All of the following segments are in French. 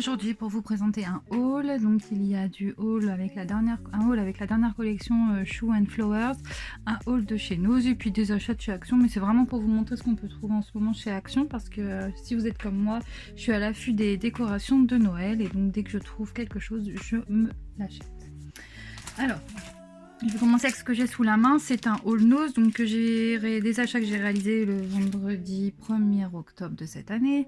aujourd'hui pour vous présenter un haul. Donc il y a un haul avec la dernière collection Shoe and Flowers, un haul de chez Nose et puis des achats de chez Action. Mais c'est vraiment pour vous montrer ce qu'on peut trouver en ce moment chez Action, parce que si vous êtes comme moi, je suis à l'affût des décorations de Noël et donc dès que je trouve quelque chose, je me l'achète. Alors, je vais commencer avec ce que j'ai sous la main. C'est un haul Nose, donc des achats que j'ai réalisés le vendredi 1er octobre de cette année.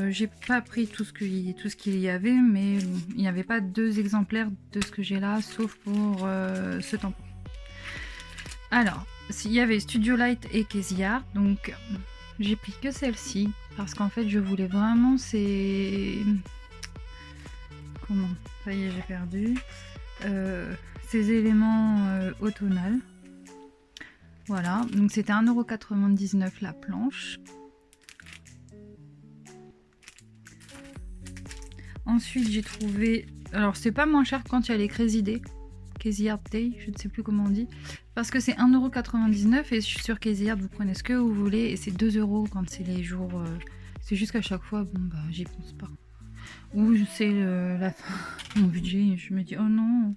J'ai pas pris tout ce qu'il y avait, mais il n'y avait pas 2 exemplaires de ce que j'ai là, sauf pour ce tampon. Alors, il y avait Studio Light et Casey Art, donc j'ai pris que celle-ci, parce qu'en fait je voulais vraiment ces éléments automnales. Voilà, donc c'était 1,99 € la planche. Ensuite j'ai trouvé, alors c'est pas moins cher quand il y a les Crazy Art Day, je ne sais plus comment on dit, parce que c'est 1,99 € et sur Casey Art vous prenez ce que vous voulez et c'est 2 € quand c'est les jours, c'est juste qu'à chaque fois, bon bah j'y pense pas. Ou c'est la fin de mon budget et je me dis oh non.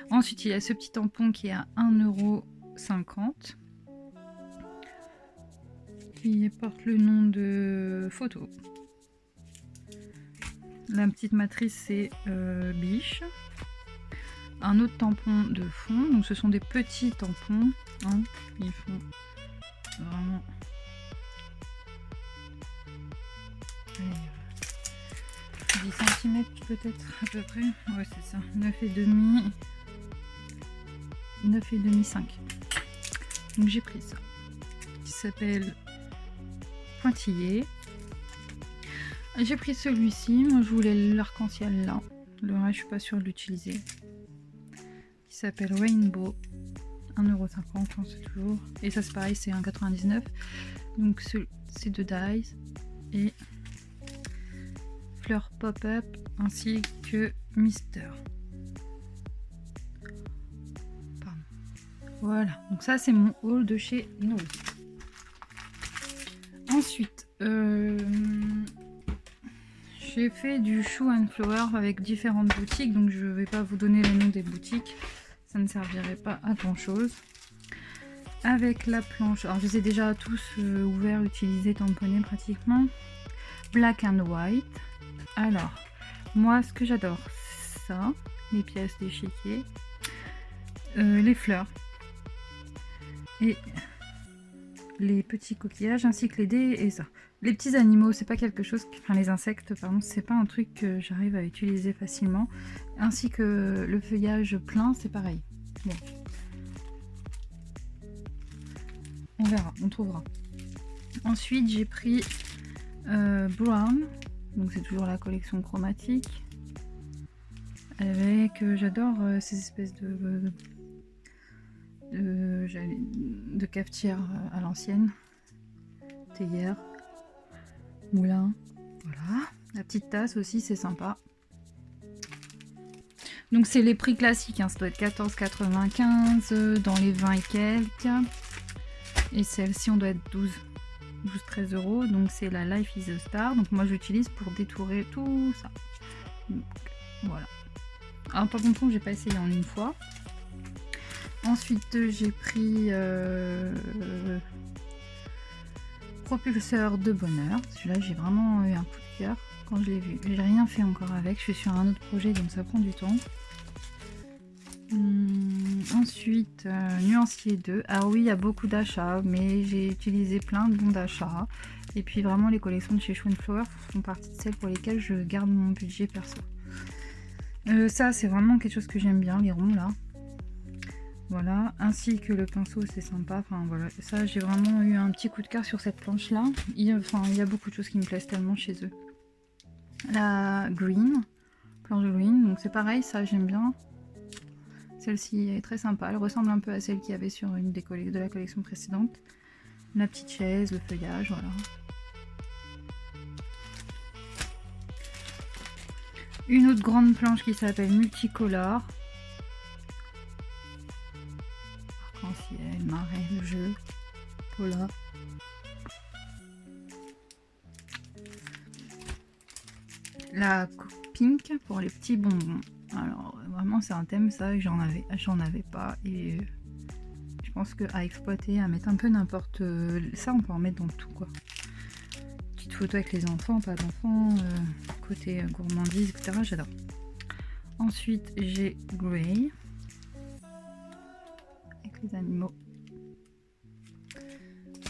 Ensuite il y a ce petit tampon qui est à 1,50 € qui porte le nom de photo. La petite matrice c'est biche. Un autre tampon de fond, donc ce sont des petits tampons, hein. Ils font vraiment 10 cm peut-être à peu près, ouais c'est ça, 9,5 5. Donc j'ai pris ça, qui s'appelle pointillé. J'ai pris celui-ci, moi je voulais l'arc-en-ciel là, le reste je suis pas sûre de l'utiliser, qui s'appelle Rainbow, 1,50 € c'est toujours, et ça c'est pareil, c'est 1,99 €. Donc c'est de Dies et Fleur Pop-Up ainsi que Mister. Pardon. Voilà, donc ça c'est mon haul de chez Nose. Ensuite j'ai fait du Shoe and Flower avec différentes boutiques, donc je ne vais pas vous donner le nom des boutiques, ça ne servirait pas à grand chose. Avec la planche, alors je les ai déjà tous ouverts, utilisés, tamponnés pratiquement. Black and White. Alors, moi ce que j'adore, c'est ça, les pièces d'échiquier, les fleurs et les petits coquillages ainsi que les dés et ça. Les petits animaux, c'est pas quelque chose, enfin les insectes, pardon, c'est pas un truc que j'arrive à utiliser facilement. Ainsi que le feuillage plein, c'est pareil. Bon. On verra, on trouvera. Ensuite, j'ai pris Brown, donc c'est toujours la collection chromatique. Avec, j'adore ces espèces de cafetières à l'ancienne. Théière. Moulin, voilà, la petite tasse aussi c'est sympa. Donc c'est les prix classiques, hein. Ça doit être 14,95 dans les 20 et quelques, et celle-ci on doit être 12-13 €. Donc c'est la Life is a Star, donc moi j'utilise pour détourer tout ça. Donc, voilà. Alors par contre j'ai pas essayé en une fois. Ensuite j'ai pris propulseur de bonheur, celui-là j'ai vraiment eu un coup de cœur quand je l'ai vu. J'ai rien fait encore avec, je suis sur un autre projet donc ça prend du temps. Ensuite nuancier 2, alors oui il y a beaucoup d'achats mais j'ai utilisé plein de bons d'achat et puis vraiment les collections de chez Shoe and Flower font partie de celles pour lesquelles je garde mon budget perso. Ça c'est vraiment quelque chose que j'aime bien, les ronds là. Voilà, ainsi que le pinceau c'est sympa, enfin voilà, ça j'ai vraiment eu un petit coup de cœur sur cette planche là. Il y a beaucoup de choses qui me plaisent tellement chez eux. La green, planche green, donc c'est pareil, ça j'aime bien. Celle-ci est très sympa, elle ressemble un peu à celle qu'il y avait sur une de la collection précédente. La petite chaise, le feuillage, voilà. Une autre grande planche qui s'appelle Multicolor. Arc-en-ciel, marais, le jeu, polar. la pink pour les petits bonbons. Alors vraiment c'est un thème ça, j'en avais pas et je pense que à exploiter, à mettre un peu n'importe, ça on peut en mettre dans tout quoi. Petite photo avec les enfants, pas d'enfants, côté gourmandise, etc. J'adore. Ensuite j'ai Grey avec les animaux.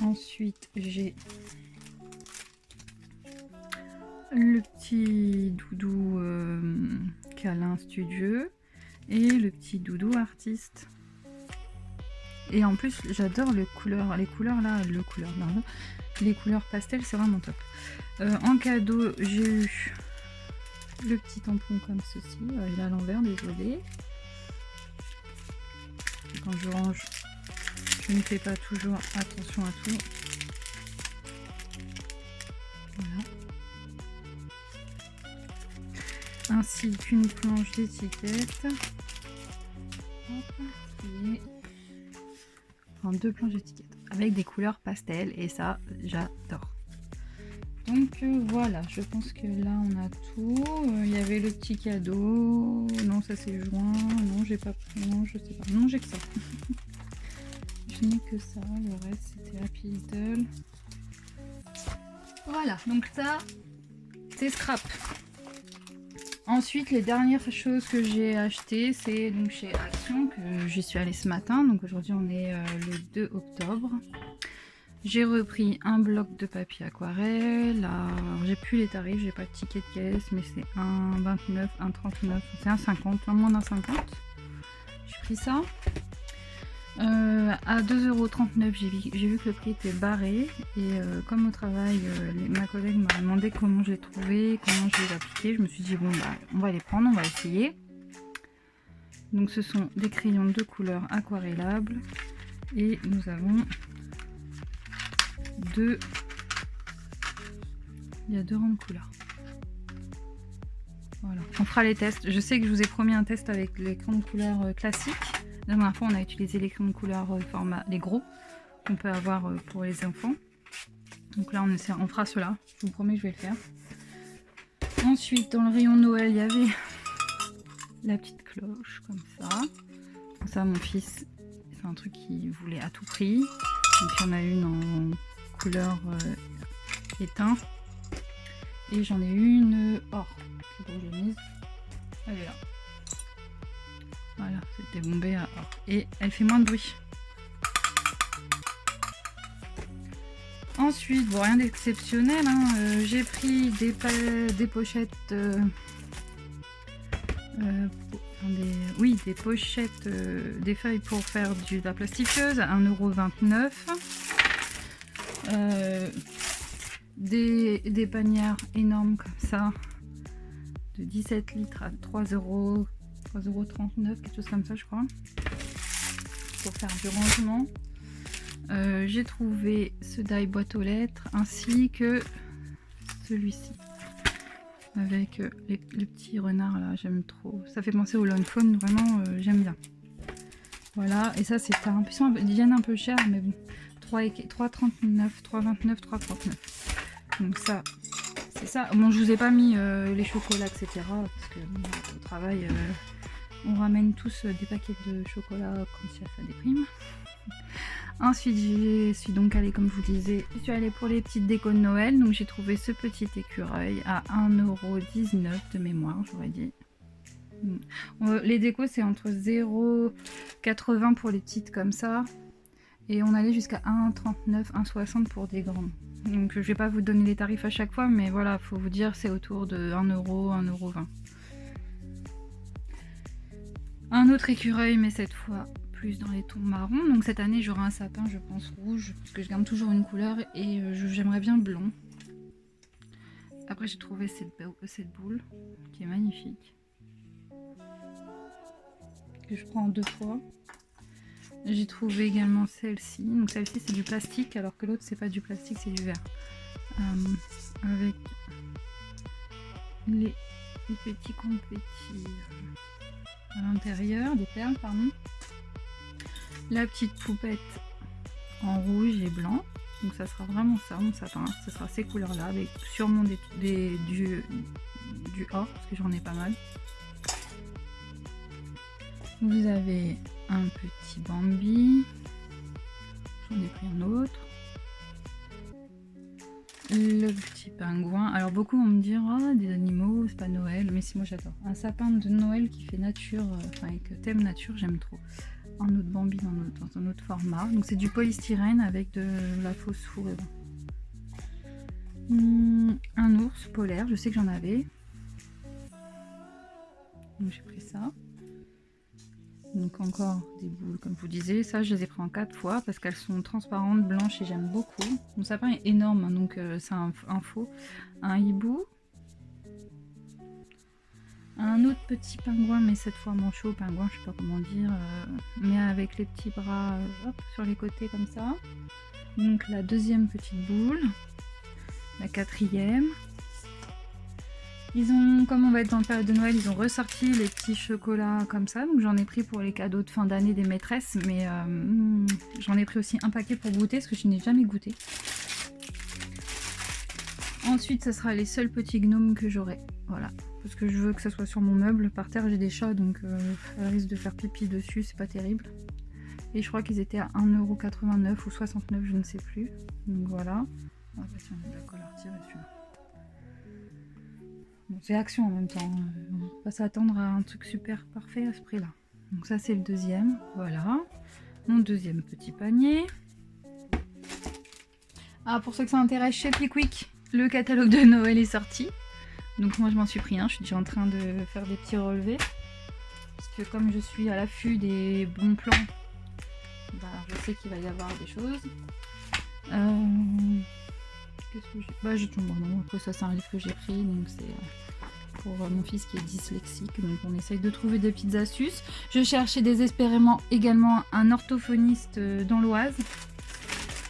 Ensuite j'ai le petit doudou câlin studieux et le petit doudou artiste. Et en plus j'adore les couleurs là, les couleurs pastel, c'est vraiment top. En cadeau j'ai eu le petit tampon comme ceci, il est à l'envers, désolé. Quand je range, je ne fais pas toujours attention à tout. Voilà. Ainsi qu'une planche d'étiquette. Enfin, 2 planches d'étiquette avec des couleurs pastel et ça j'adore. Donc voilà, je pense que là on a tout. Il y avait le petit cadeau. Non, ça c'est joint. Non, j'ai pas pris. Non, je sais pas. Non, j'ai que ça. Je n'ai que ça. Le reste c'était Happy Little. Voilà, donc ça c'est scrap. Ensuite, les dernières choses que j'ai achetées, c'est donc chez Action, que j'y suis allée ce matin. Donc aujourd'hui, on est le 2 octobre. J'ai repris un bloc de papier aquarelle. J'ai plus les tarifs, j'ai pas de ticket de caisse, mais c'est 1,29, 1,39, c'est 1,50, un moins d'un 50. J'ai pris ça. À 2,39 €, j'ai vu que le prix était barré et comme au travail ma collègue m'a demandé comment j'ai trouvé, comment je les appliqué, je me suis dit bon bah on va les prendre, on va essayer. Donc ce sont des crayons de couleur aquarellables et nous avons il y a 2 rangs de couleurs. Voilà, on fera les tests. Je sais que je vous ai promis un test avec les crayons de couleur classiques. La dernière fois on a utilisé les crayons de couleur format les gros qu'on peut avoir pour les enfants. Donc là on fera cela, je vous promets que je vais le faire. Ensuite dans le rayon Noël il y avait la petite cloche comme ça. Ça mon fils, c'est un truc qu'il voulait à tout prix. Donc il y en a une en couleur éteint. Et j'en ai une or. C'est pour que je mise. Elle est là. Voilà, c'était bombé à or. Et elle fait moins de bruit. Ensuite, bon, rien d'exceptionnel. Hein, j'ai pris des pochettes. Des pochettes, des feuilles pour faire de la plastifieuse à 1,29 €. Des panières énormes comme ça. De 17 litres à 3,39 €, quelque chose comme ça je crois, pour faire du rangement. J'ai trouvé ce die boîte aux lettres ainsi que celui-ci avec les petits renards là, j'aime trop, ça fait penser au Lawn Fawn, vraiment j'aime bien. Voilà, et ça c'est un peu, ils viennent un peu cher mais bon, 3,39 €, 3,29 €, 3,39 €. Donc ça c'est ça. Bon, je vous ai pas mis les chocolats etc parce que bon, au travail on ramène tous des paquets de chocolat comme si ça déprime. Ensuite je suis donc allée, comme je vous disais, je suis allée pour les petites décos de Noël. Donc j'ai trouvé ce petit écureuil à 1,19 € de mémoire, j'aurais dit. Les décos c'est entre 0,80 € pour les petites comme ça. Et on allait jusqu'à 1,39 €, 1,60 € pour des grandes. Donc je vais pas vous donner les tarifs à chaque fois, mais voilà, faut vous dire c'est autour de 1 €, 1,20 €. Un autre écureuil, mais cette fois plus dans les tons marrons. Donc cette année j'aurai un sapin, je pense rouge, parce que je garde toujours une couleur et j'aimerais bien blond. Après j'ai trouvé cette boule qui est magnifique, que je prends en 2 fois. J'ai trouvé également celle-ci. Donc celle-ci c'est du plastique, alors que l'autre c'est pas du plastique, c'est du verre. Avec les petits confettis à l'intérieur, des perles pardon. La petite poupette en rouge et blanc. Donc ça sera vraiment ça mon sapin. Ce sera ces couleurs là avec sûrement du or, parce que j'en ai pas mal. Vous avez un petit Bambi. J'en ai pris un autre. Le petit pingouin. Alors beaucoup vont me dire oh, des animaux, c'est pas Noël, mais si moi j'adore. Un sapin de Noël qui fait nature, enfin avec thème nature, j'aime trop. Un autre Bambi dans un autre format. Donc c'est du polystyrène avec de la fausse fourrure. Un ours polaire, je sais que j'en avais. Donc j'ai pris ça. Donc encore des boules comme je vous disais, ça je les ai pris en 4 fois parce qu'elles sont transparentes, blanches et j'aime beaucoup. Mon sapin est énorme, hein, donc c'est un faux. Un hibou. Un autre petit pingouin, mais cette fois manchot pingouin, je sais pas comment dire, mais avec les petits bras hop, sur les côtés comme ça. Donc la deuxième petite boule, la quatrième. Ils ont, comme on va être dans la période de Noël, ils ont ressorti les petits chocolats comme ça. Donc j'en ai pris pour les cadeaux de fin d'année des maîtresses. Mais j'en ai pris aussi un paquet pour goûter, parce que je n'ai jamais goûté. Ensuite, ça sera les seuls petits gnomes que j'aurai. Voilà. Parce que je veux que ça soit sur mon meuble. Par terre, j'ai des chats, donc elle risque de faire pipi dessus. C'est pas terrible. Et je crois qu'ils étaient à 1,89 € ou 69, je ne sais plus. Donc voilà. Ah bah tiens, on a de la colle à retirer celui-là. Bon, c'est Action en même temps, on va pas s'attendre à un truc super parfait à ce prix là. Donc ça c'est le deuxième, voilà. Mon deuxième petit panier. Ah, pour ceux que ça intéresse, chez Pickwick, le catalogue de Noël est sorti. Donc moi je m'en suis pris un, je suis déjà en train de faire des petits relevés. Parce que comme je suis à l'affût des bons plans, bah, je sais qu'il va y avoir des choses. Qu'est-ce que j'ai... Bah j'ai tout bon, non, après ça c'est un livre que j'ai pris, donc c'est pour mon fils qui est dyslexique, donc on essaye de trouver des petites astuces. Je cherchais désespérément également un orthophoniste dans l'Oise,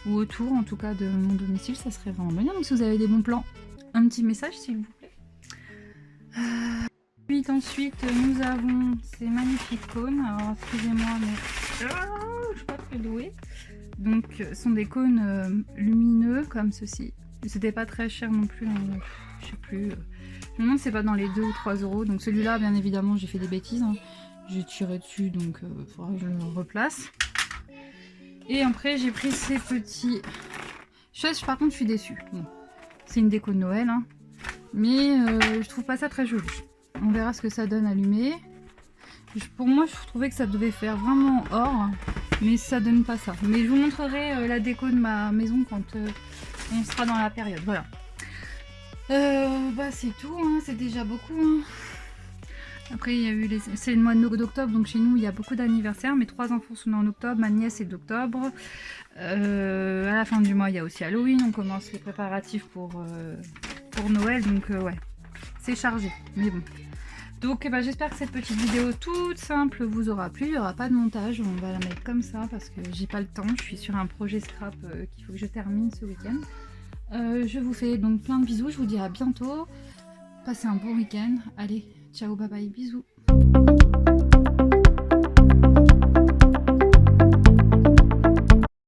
ou autour en tout cas de mon domicile, ça serait vraiment bien. Donc si vous avez des bons plans, un petit message s'il vous plaît. Ensuite nous avons ces magnifiques cônes, alors excusez-moi mais je suis pas très douée. Donc ce sont des cônes lumineux comme ceci. C'était pas très cher non plus, hein. Je sais plus. Je me demande si c'est pas dans les 2 ou 3 €. Donc celui-là, bien évidemment, j'ai fait des bêtises, hein. J'ai tiré dessus, donc il faudra que je le replace. Et après, j'ai pris ces petits... Par contre, je suis déçue. Bon, c'est une déco de Noël, hein. Mais je trouve pas ça très joli. On verra ce que ça donne allumé. Pour moi, je trouvais que ça devait faire vraiment or, mais ça donne pas ça. Mais je vous montrerai la déco de ma maison quand on sera dans la période. Voilà. Bah c'est tout, hein. C'est déjà beaucoup. Hein. Après, il y a eu c'est le mois d'octobre, donc chez nous, il y a beaucoup d'anniversaires. Mes 3 enfants sont nés en octobre, ma nièce est d'octobre. À la fin du mois, il y a aussi Halloween. On commence les préparatifs pour Noël, donc ouais, c'est chargé. Mais bon. Donc bah, j'espère que cette petite vidéo toute simple vous aura plu. Il n'y aura pas de montage, on va la mettre comme ça parce que j'ai pas le temps. Je suis sur un projet scrap qu'il faut que je termine ce week-end. Je vous fais donc plein de bisous, je vous dis à bientôt. Passez un bon week-end. Allez, ciao, bye bye, bisous.